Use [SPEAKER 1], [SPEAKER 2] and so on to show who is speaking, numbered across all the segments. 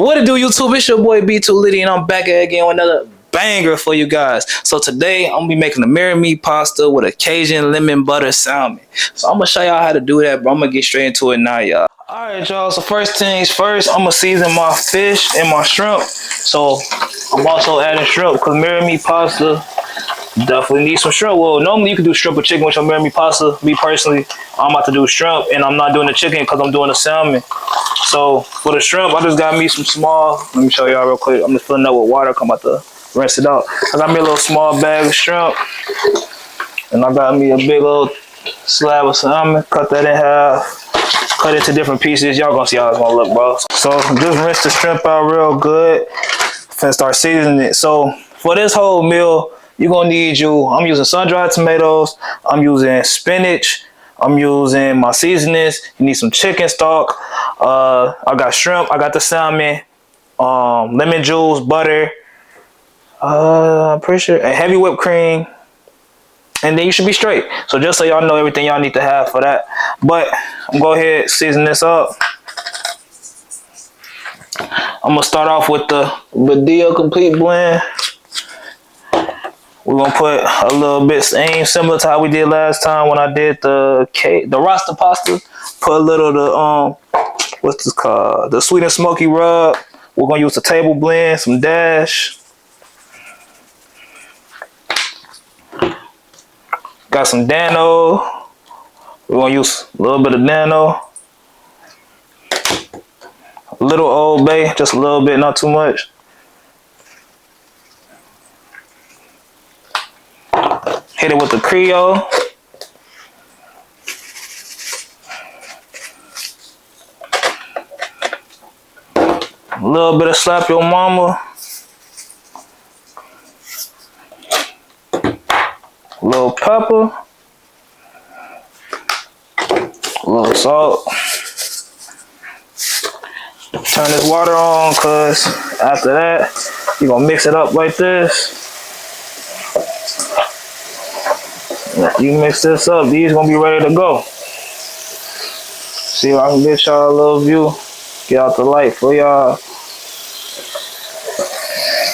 [SPEAKER 1] What it do, YouTube? It's your boy BTOLITTY, and I'm back again with another banger for you guys. So today I'm gonna be making a mirror meat pasta with a Cajun lemon butter salmon. So I'm gonna show y'all how to do that, but I'm gonna get straight into it now, y'all. Alright, y'all, so first things first, I'm gonna season my fish and my shrimp. So I'm also adding shrimp because mirror meat pasta definitely need some shrimp. Well, normally you can do shrimp or chicken with your mirror meat pasta. Me personally, I'm about to do shrimp, and I'm not doing the chicken because I'm doing the salmon. So for the shrimp, I just got me some small. Let me show y'all real quick. I'm just filling up with water. I'm about to rinse it out. I got me a little small bag of shrimp, and I got me a big old slab of salmon. Cut that in half. Cut it to different pieces. Y'all gonna see how it's gonna look, bro. So just rinse the shrimp out real good. Finna start seasoning it. So for this whole meal, you're gonna need I'm using sun-dried tomatoes, I'm using spinach, I'm using my seasonings. You need some chicken stock. I got shrimp, I got the salmon, lemon juice, butter, I'm pretty sure, and heavy whipped cream. And then you should be straight. So just so y'all know everything y'all need to have for that. But I'm gonna go ahead and season this up. I'm gonna start off with the BTOLITTY complete blend. We're gonna put a little bit similar to how we did last time when I did the roster pasta. Put a little of the what's this called? The sweet and smoky rub. We're gonna use the table blend, some dash. Got some Dano. We're gonna use a little bit of Dano. A little Old Bay, just a little bit, not too much. Hit it with the Creole. A little bit of Slap Your Mama. A little pepper. A little salt. Turn this water on, cause after that, you're gonna mix it up like this. You mix this up, these gonna be ready to go. See if I can get y'all a little view. Get out the light for y'all.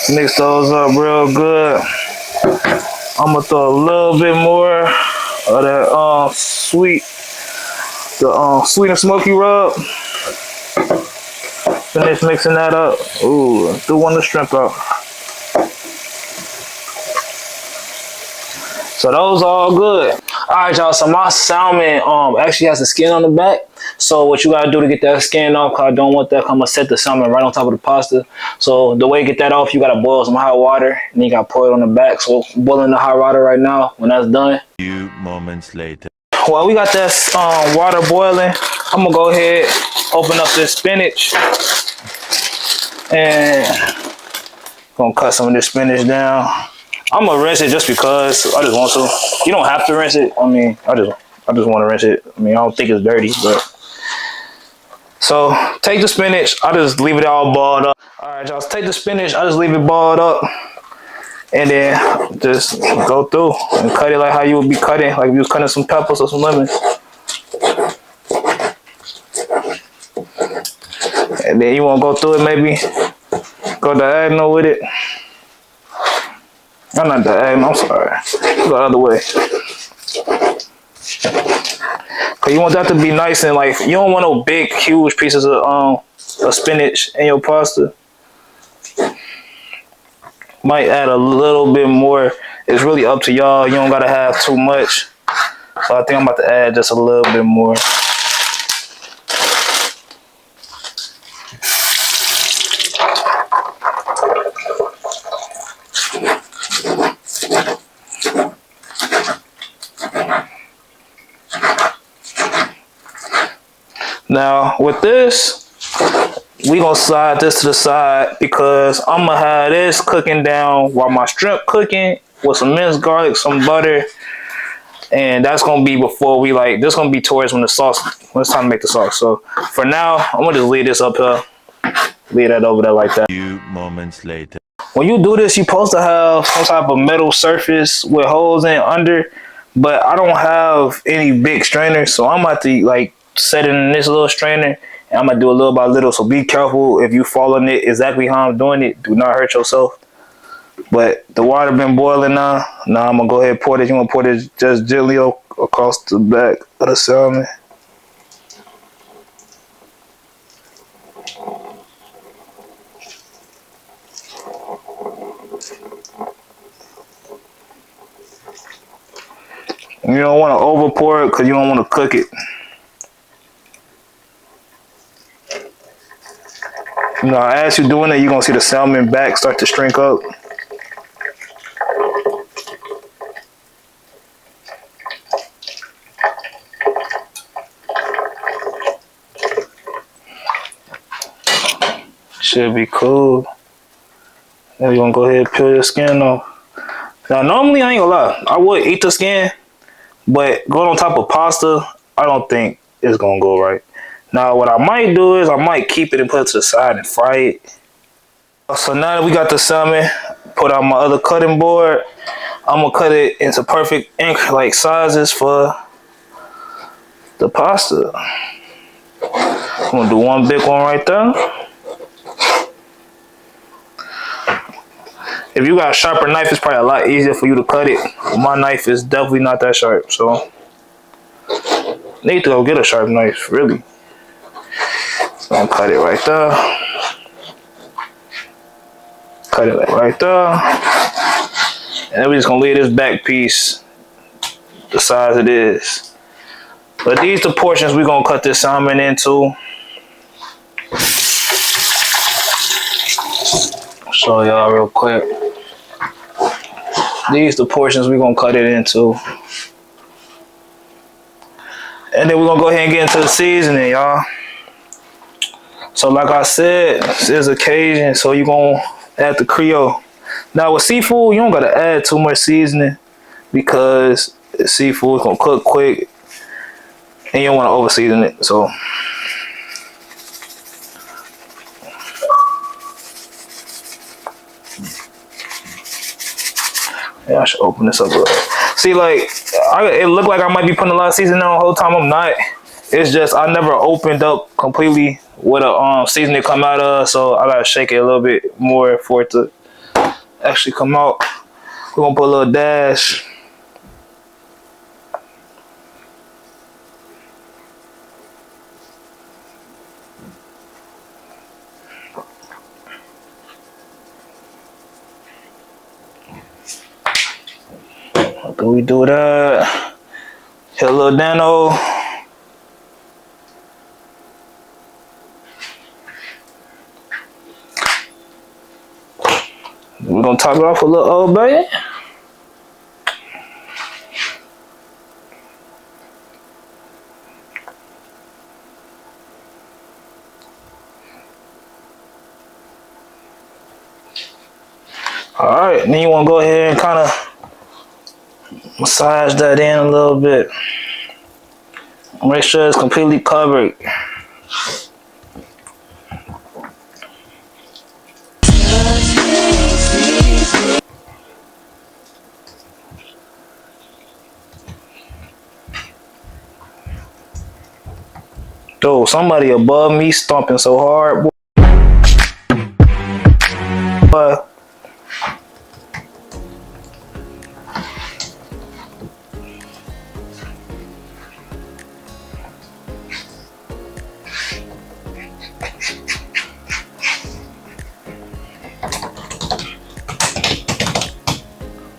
[SPEAKER 1] Mix those up real good. I'm gonna throw a little bit more of that sweet and smoky rub. Finish mixing that up. Ooh, threw one of the shrimp out. So those are all good. All right, y'all, so my salmon actually has the skin on the back. So what you gotta do to get that skin off, cause I don't want that, I'm gonna set the salmon right on top of the pasta. So the way to get that off, you gotta boil some hot water, and then you gotta pour it on the back. So boiling the hot water right now. When that's done, a
[SPEAKER 2] few moments later.
[SPEAKER 1] While we got that water boiling, I'm gonna go ahead, open up this spinach, and gonna cut some of this spinach down. I'm gonna rinse it just because I just want to. You don't have to rinse it. I mean, I just want to rinse it. I mean, I don't think it's dirty, but. So take the spinach. I just leave it all balled up. All right, y'all. Take the spinach. I just leave it balled up, and then just go through and cut it like how you would be cutting, like if you was cutting some peppers or some lemons. And then you want to go through it, maybe go diagonal with it. I'm not diagonal, I'm sorry. Go the other way. Cause you want that to be nice and like, you don't want no big, huge pieces of spinach in your pasta. Might add a little bit more. It's really up to y'all. You don't gotta have too much. So I think I'm about to add just a little bit more. Now with this, we gonna slide this to the side because I'm gonna have this cooking down while my shrimp cooking with some minced garlic, some butter, and that's gonna be before we this gonna be towards when it's time to make the sauce. So for now, I'm gonna just leave this up here, leave that over there like that.
[SPEAKER 2] A few moments later.
[SPEAKER 1] When you do this, you're supposed to have some type of metal surface with holes in under, but I don't have any big strainers, so I'm about to set it in this little strainer And I'm gonna do it little by little, so be careful if you following it exactly how I'm doing it. Do not hurt yourself. But the water been boiling now. Now I'm gonna go ahead and pour this. You wanna pour this just gently across the back of the salmon. You don't want to over pour it because you don't want to cook it. You know, as you're doing it, you're gonna see the salmon back start to shrink up. Should be cool. Now you're gonna go ahead and peel your skin off. Now, normally I ain't gonna lie, I would eat the skin, but going on top of pasta, I don't think it's gonna go right. Now, what I might do is I might keep it and put it to the side and fry it. So now that we got the salmon, put out my other cutting board. I'm gonna cut it into perfect like sizes for the pasta. I'm gonna do one big one right there. If you got a sharper knife, it's probably a lot easier for you to cut it. My knife is definitely not that sharp, so need to go get a sharp knife, really. So I'm gonna cut it right there. Cut it right there. And then we're just gonna leave this back piece the size it is. But these the portions we're gonna cut this salmon into. I'll show y'all real quick. These the portions we're gonna cut it into. And then we're gonna go ahead and get into the seasoning, y'all. So like I said, this is a Cajun, so you're gonna add the Creole. Now with seafood, you don't gotta add too much seasoning because seafood is gonna cook quick and you don't wanna over season it. So yeah, I should open this up a little. See, like, it looked like I might be putting a lot of seasoning on the whole time. I'm not. It's just I never opened up completely what a seasoning come out of, so I gotta shake it a little bit more for it to actually come out. We're gonna put a little dash. After we do that, hit a little Dano. We're gonna top it off with a little Old Bay. All right, then you wanna go ahead and kind of massage that in a little bit. Make sure it's completely covered. Dude, somebody above me stomping so hard, boy.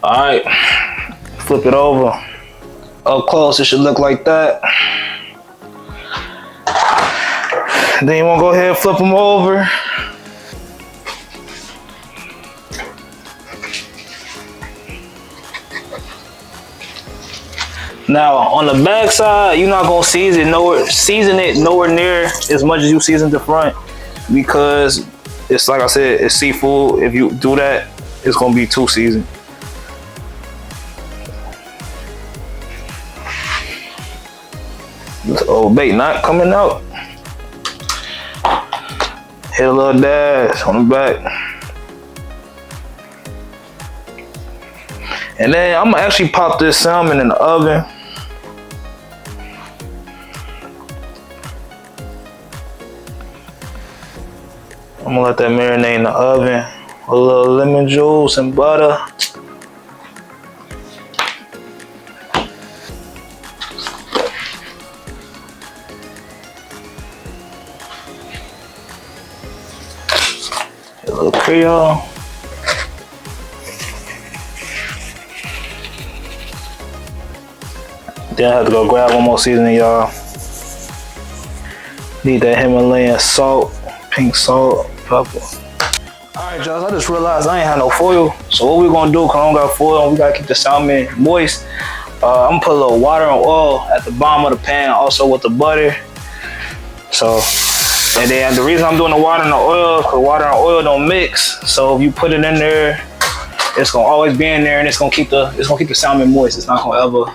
[SPEAKER 1] All right, flip it over. Up close, it should look like that. Then you want to go ahead and flip them over. Now on the back side, you're not gonna season it nowhere near as much as you season the front, because it's like I said, it's seafood. If you do that, it's gonna be too seasoned. This Old Bay not coming out. Hit a little dash on the back. And then I'm gonna actually pop this salmon in the oven. I'm gonna let that marinate in the oven. A little lemon juice and butter. A little Creole. Then I have to go grab one more seasoning, y'all. Need that Himalayan salt, pink salt, pepper. Alright, y'all, I just realized I ain't have no foil. So what we gonna do, cause I don't got foil and we gotta keep the salmon moist. I'm gonna put a little water and oil at the bottom of the pan, also with the butter. So, and then the reason I'm doing the water and the oil, cause water and oil don't mix. So if you put it in there, it's gonna always be in there and it's gonna keep the salmon moist. It's not gonna ever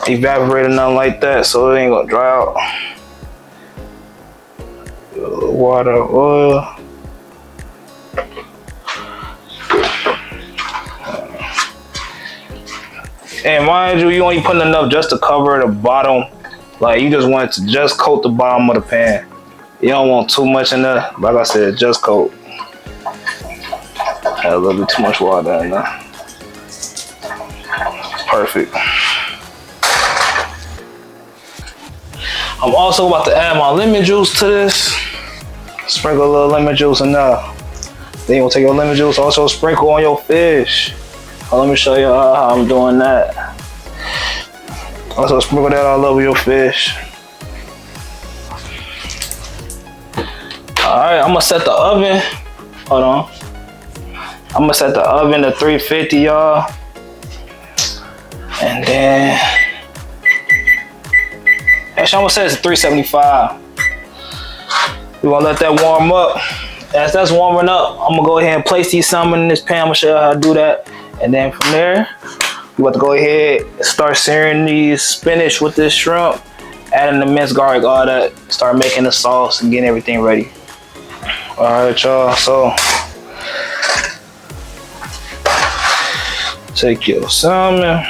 [SPEAKER 1] evaporate or nothing like that, so it ain't gonna dry out. Water, oil. And mind you, you only putting enough just to cover the bottom. Like you just want it to just coat the bottom of the pan. You don't want too much in there. Like I said, just coat. Had a little bit too much water in there. Perfect. I'm also about to add my lemon juice to this. Sprinkle a little lemon juice in there. Then you'll take your lemon juice, also sprinkle on your fish. Let me show you how I'm doing that. Also sprinkle that all over your fish. Alright, I'm gonna set the oven. Hold on. I'm gonna set the oven to 350, y'all. And then actually, I'm gonna set it to 375. We're gonna let that warm up. As that's warming up, I'm gonna go ahead and place these salmon in this pan. I'm gonna show you how to do that. And then from there, you want to go ahead and start searing these spinach with this shrimp, adding the minced garlic, all that. Start making the sauce and getting everything ready. Alright, y'all. So, take your salmon.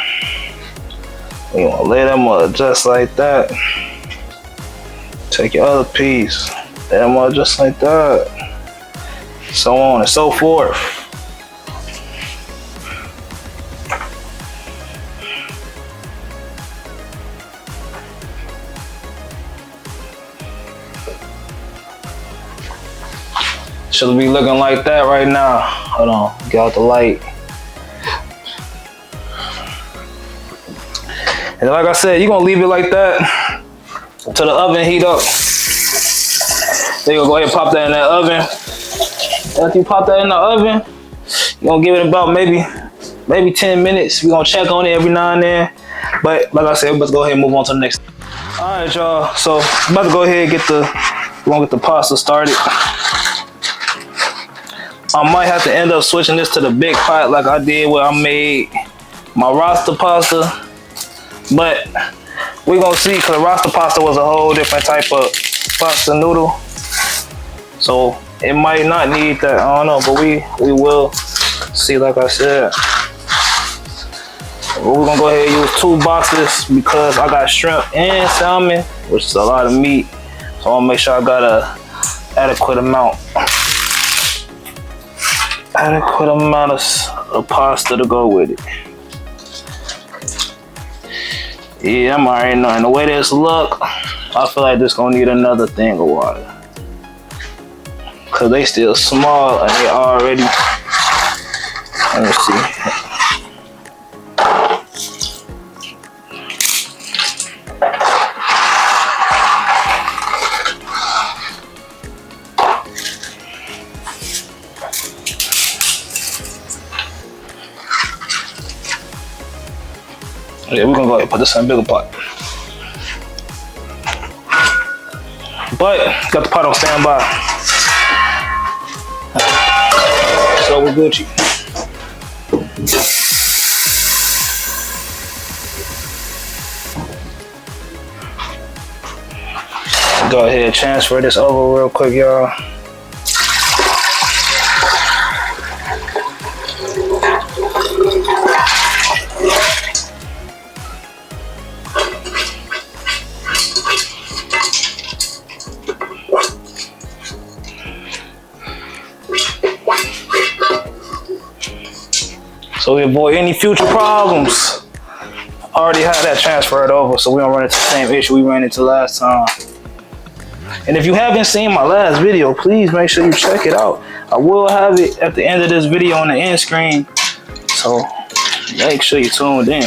[SPEAKER 1] You want to lay them up just like that. Take your other piece, lay them up just like that. So on and so forth. Should be looking like that right now. Hold on, get out the light. And like I said, you're gonna leave it like that until the oven heat up. Then you'll go ahead and pop that in that oven. After you pop that in the oven, you're gonna give it about maybe 10 minutes. We're gonna check on it every now and then. But like I said, we're about to go ahead and move on to the next. Alright, y'all. So I'm about to go ahead and we're gonna get the pasta started. I might have to end up switching this to the big pot like I did where I made my roster pasta. But we're gonna see, because the roster pasta was a whole different type of pasta noodle. So it might not need that, I don't know, but we will see, like I said. We're gonna go ahead and use 2 boxes because I got shrimp and salmon, which is a lot of meat. So I wanna make sure I got a adequate amount of pasta to go with it. Yeah, I'm already knowing the way this look, I feel like this gonna need another thing of water. Cause they still small and they already, let me see. Yeah, we're gonna go ahead and put this in a bigger pot. But got the pot on standby. So we're Gucci. Go ahead and transfer this over real quick, y'all. so we avoid any future problems. I already had that transferred over, so we don't run into the same issue we ran into last time. And if you haven't seen my last video, please make sure you check it out. I will have it at the end of this video on the end screen, so make sure you tuned in.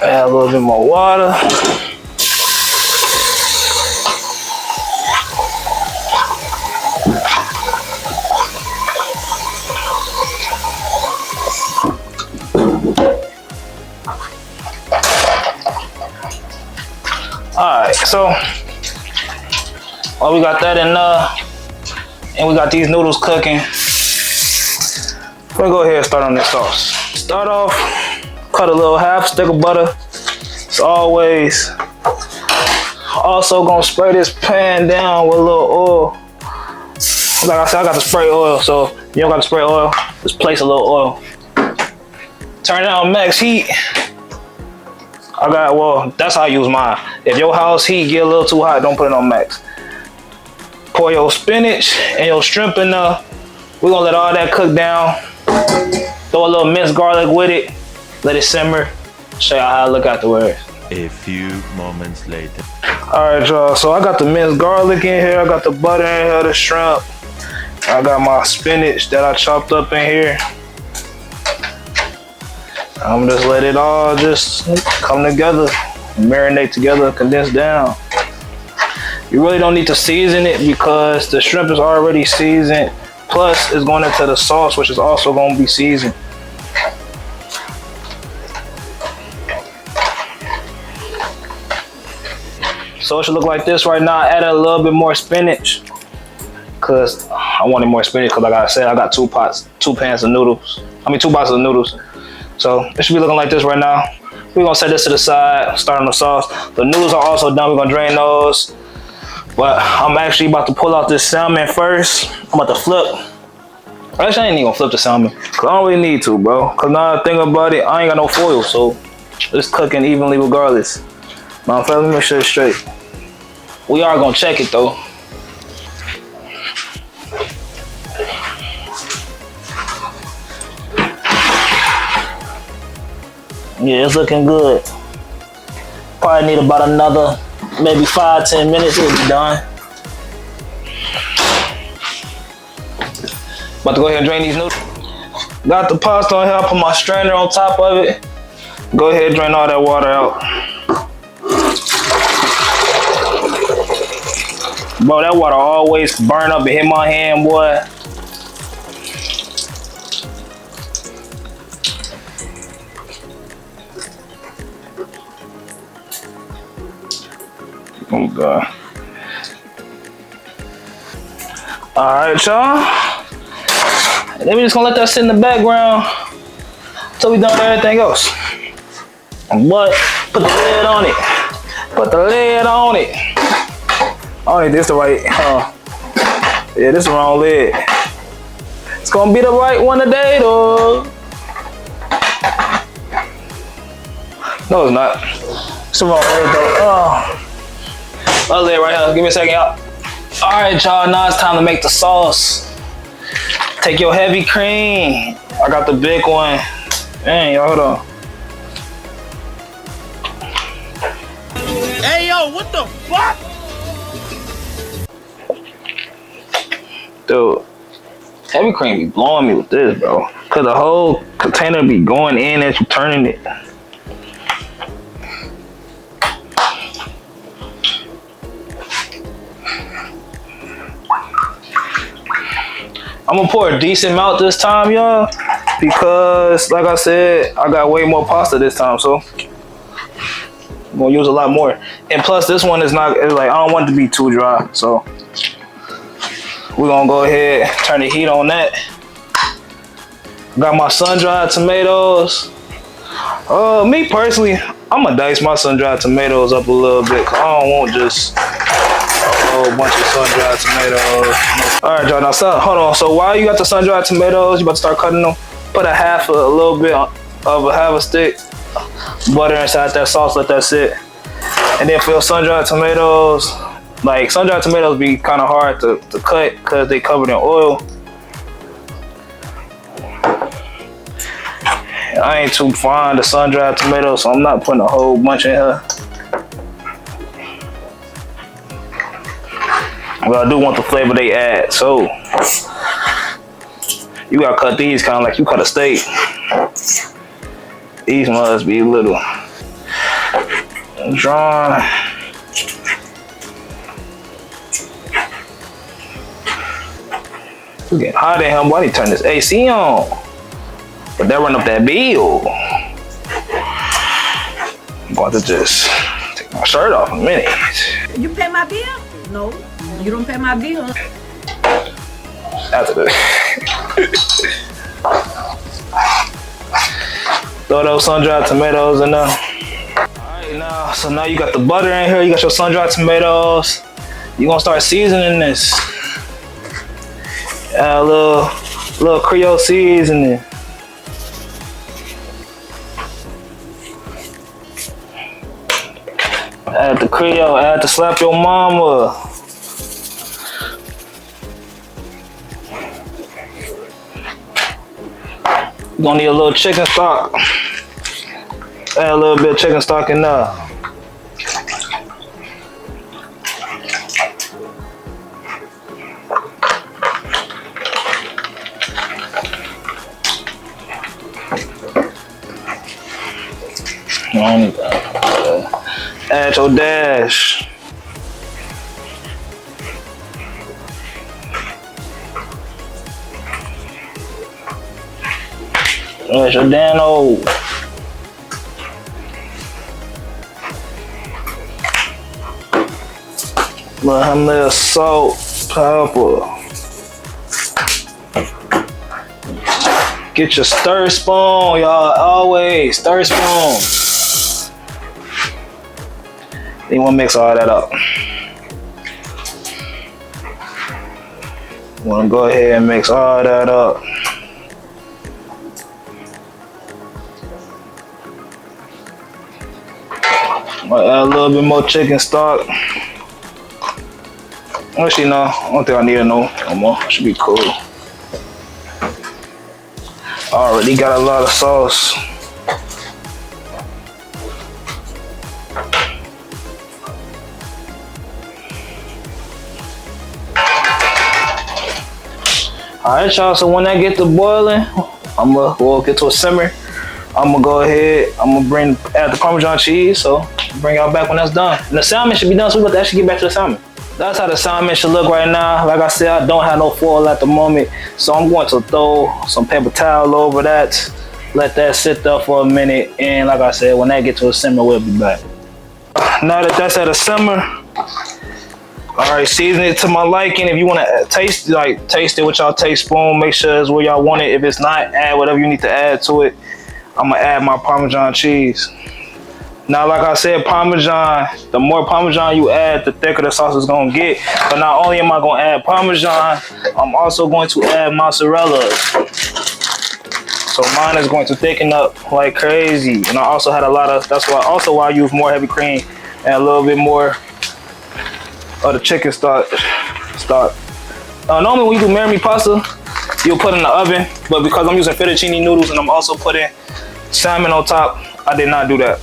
[SPEAKER 1] Add a little bit more water. Alright, so while we got that in and we got these noodles cooking, we're gonna go ahead and start on this sauce. Start off, cut a little half stick of butter. As always, also gonna spray this pan down with a little oil. Like I said, I got the spray oil, so if you don't got the spray oil, just place a little oil. Turn it on max heat. Well, that's how I use mine. If your house heat get a little too hot, don't put it on max. Pour your spinach and your shrimp in there. We're gonna let all that cook down. Throw a little minced garlic with it. Let it simmer. Show you how it look afterwards.
[SPEAKER 2] A few moments later.
[SPEAKER 1] Alright, y'all, so I got the minced garlic in here. I got the butter in here, the shrimp. I got my spinach that I chopped up in here. I'm just let it all just come together, marinate together, condense down. You really don't need to season it because the shrimp is already seasoned. Plus, it's going into the sauce, which is also going to be seasoned. So it should look like this right now. I added a little bit more spinach because I wanted more spinach because like I said, I got two pans of noodles. Two boxes of noodles. So it should be looking like this right now. We're gonna set this to the side, start on the sauce. The noodles are also done. We're gonna drain those. But I'm actually about to pull out this salmon first. I'm about to flip. Actually, I ain't even gonna flip the salmon. Cause I don't really need to, bro. Cause now I think about it, I ain't got no foil, so it's cooking evenly regardless. Now, let me make sure it's straight. We are gonna check it though. Yeah, it's looking good. Probably need about another maybe 5-10 minutes, it'll be done. About to go ahead and drain these noodles. Got the pasta on here, I put my strainer on top of it. Go ahead and drain all that water out. Bro, that water always burn up and hit my hand, boy. Oh God. Alright, y'all. And then we just gonna let that sit in the background until we done with everything else. But put the lid on it. Put the lid on it. Oh, this the right, yeah, this is the wrong lid. It's gonna be the right one today, though. No, it's not. It's the wrong lid, though. Other lid right here. Give me a second, y'all. All right, y'all. Now it's time to make the sauce. Take your heavy cream. I got the big one. Dang, y'all, hold on.
[SPEAKER 3] Hey, yo, what the fuck?
[SPEAKER 1] Dude, heavy cream be blowing me with this, bro. Cause the whole container be going in as you turning it. I'm gonna pour a decent amount this time, y'all, because like I said, I got way more pasta this time, so I'm gonna use a lot more. And plus, this one is not, it's like, I don't want it to be too dry, so we're gonna go ahead, turn the heat on that. Got my sun-dried tomatoes. Me personally, I'm gonna dice my sun-dried tomatoes up a little bit, cause I don't want just a whole bunch of sun-dried tomatoes. All right, y'all, now hold on. So while you got the sun-dried tomatoes, you about to start cutting them. Put a little bit of a half a stick butter inside that sauce, let that sit. And then for your sun-dried tomatoes, like sun-dried tomatoes be kind of hard to cut because they covered in oil. I ain't too fond of sun-dried tomatoes, so I'm not putting a whole bunch in here. But I do want the flavor they add, so you gotta cut these kind of like you cut a steak. These must be little drawn. It's getting hot in here, boy. I need to turn this AC on. But that run up that bill. I'm about to just take my shirt off in a minute.
[SPEAKER 3] You pay my bill? No, you don't pay my bill.
[SPEAKER 1] After this. Throw those sun-dried tomatoes in there. Alright, now, so now you got the butter in here, you got your sun-dried tomatoes. You gonna start seasoning this. Add a little Creole seasoning. Add the Creole, add the slap your mama. You're gonna need a little chicken stock. Add a little bit of chicken stock in there. I don't need that. Add your dash. Add your Dano. Little salt, pepper. Get your stir spoon, y'all. Always stir spoon. Then you want to mix all that up. You want to go ahead and mix all that up. Might add a little bit more chicken stock. Actually, no, I don't think I need it no more. Should be cool. Already got a lot of sauce. Alright, y'all, so when I get to boiling, we'll get to a simmer. I'm gonna go ahead, add the Parmesan cheese, so bring y'all back when that's done. And the salmon should be done, so we're going to actually get back to the salmon. That's how the salmon should look right now. Like I said, I don't have no foil at the moment, so I'm going to throw some paper towel over that, let that sit there for a minute, and like I said, when that gets to a simmer, we'll be back. Now that that's at a simmer, alright, season it to my liking. If you want to taste it with y'all taste spoon, make sure it's where y'all want it. If it's not, add whatever you need to add to it. I'm gonna add my Parmesan cheese. Now, like I said, Parmesan, the more Parmesan you add, the thicker the sauce is gonna get. But not only am I gonna add Parmesan, I'm also going to add mozzarella. So mine is going to thicken up like crazy. And I also had a lot of, that's why I use more heavy cream and a little bit more of the chicken stock. Normally when you do marinara pasta, you'll put in the oven, but because I'm using fettuccine noodles and I'm also putting salmon on top, I did not do that.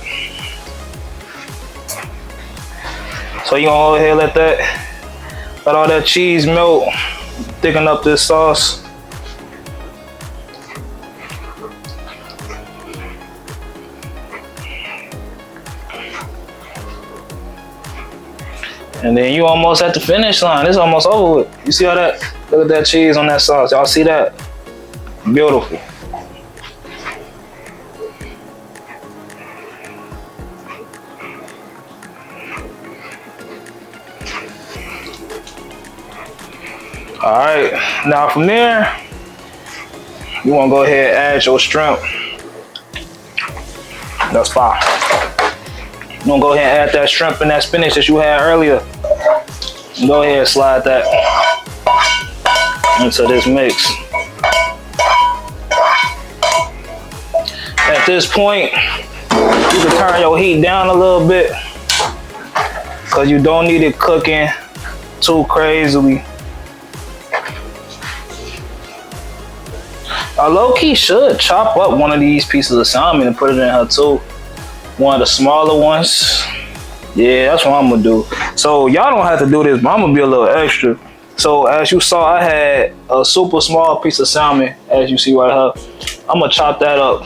[SPEAKER 1] So you gonna go ahead and let all that cheese melt, thicken up this sauce. And then you almost at the finish line. It's almost over with. You see all that? Look at that cheese on that sauce. Y'all see that? Beautiful. All right, now from there, you wanna go ahead and add your shrimp. That's fine. You wanna go ahead and add that shrimp and that spinach that you had earlier. Go ahead and slide that into this mix. At this point, you can turn your heat down a little bit because you don't need it cooking too crazily. I low-key should chop up one of these pieces of salmon and put it in her too. One of the smaller ones. Yeah, that's what I'm gonna do. So y'all don't have to do this, but I'm gonna be a little extra. So as you saw, I had a super small piece of salmon, as you see right here. I'm gonna chop that up,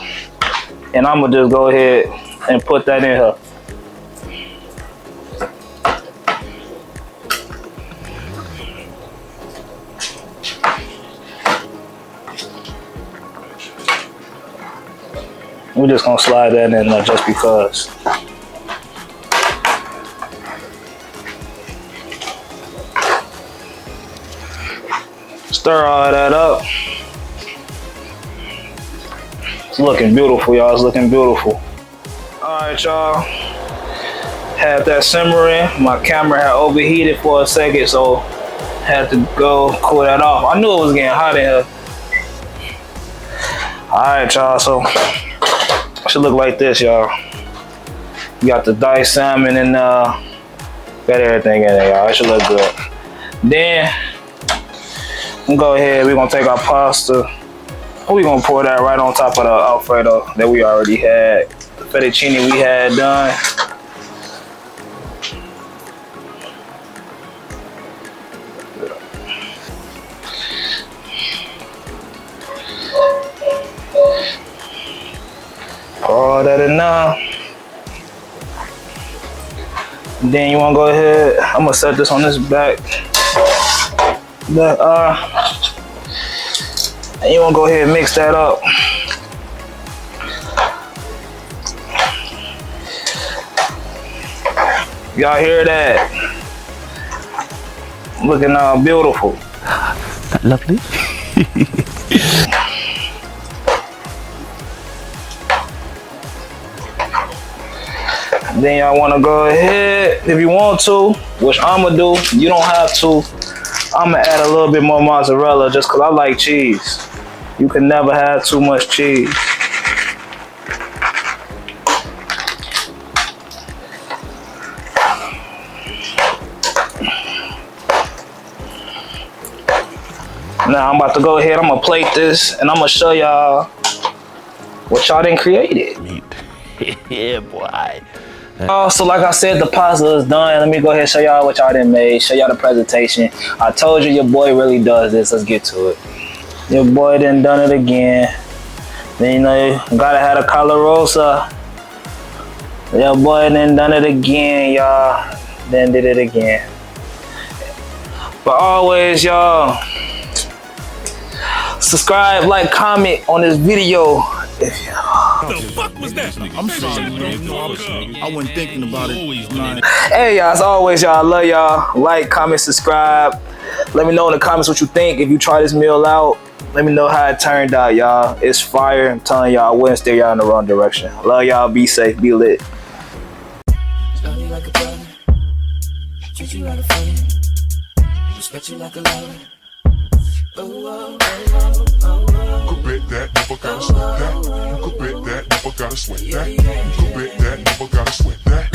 [SPEAKER 1] and I'm gonna just go ahead and put that in here. We're just gonna slide that in there just because. Stir all that up. It's looking beautiful, y'all. It's looking beautiful. All right, y'all. Had that simmering. My camera had overheated for a second, so had to go cool that off. I knew it was getting hot in here. All right, y'all. So it should look like this, y'all. You got the diced salmon and got everything in there, y'all. It should look good. Then we'll go ahead. We're gonna take our pasta. We're gonna pour that right on top of the Alfredo that we already had. The fettuccine we had done. Pour that in now. Then you wanna go ahead. I'm gonna set this on this back. And you wanna go ahead and mix that up. Y'all hear that? Looking beautiful.
[SPEAKER 2] That lovely.
[SPEAKER 1] Then y'all wanna go ahead, if you want to, which I'ma do, you don't have to. I'ma add a little bit more mozzarella just cause I like cheese. You can never have too much cheese. Now I'm about to go ahead, I'm gonna plate this and I'm gonna show y'all what y'all done created.
[SPEAKER 2] Yeah, boy.
[SPEAKER 1] So like I said, the pasta is done. Let me go ahead and show y'all what y'all done made, show y'all the presentation. I told you your boy really does this. Let's get to it. Your boy done it again. Then you know you gotta have a Calarosa. Your boy done it again, y'all. Then did it again. But always, y'all, subscribe, like, comment on this video.
[SPEAKER 4] What the fuck was that? I'm sorry, man. I wasn't thinking about it.
[SPEAKER 1] Hey, y'all, as always, y'all, I love y'all. Like, comment, subscribe. Let me know in the comments what you think. If you try this meal out, let me know how it turned out, y'all. It's fire. I'm telling y'all, I wouldn't steer y'all in the wrong direction. Love y'all. Be safe. Be lit.
[SPEAKER 5] Love you like a brother, treat you like a friend, respect you like a lover. Oh, oh, oh, oh, oh.
[SPEAKER 6] You could bet that, never gotta sweat that. You could bet that, never gotta sweat that. You could bet that, never gotta sweat that.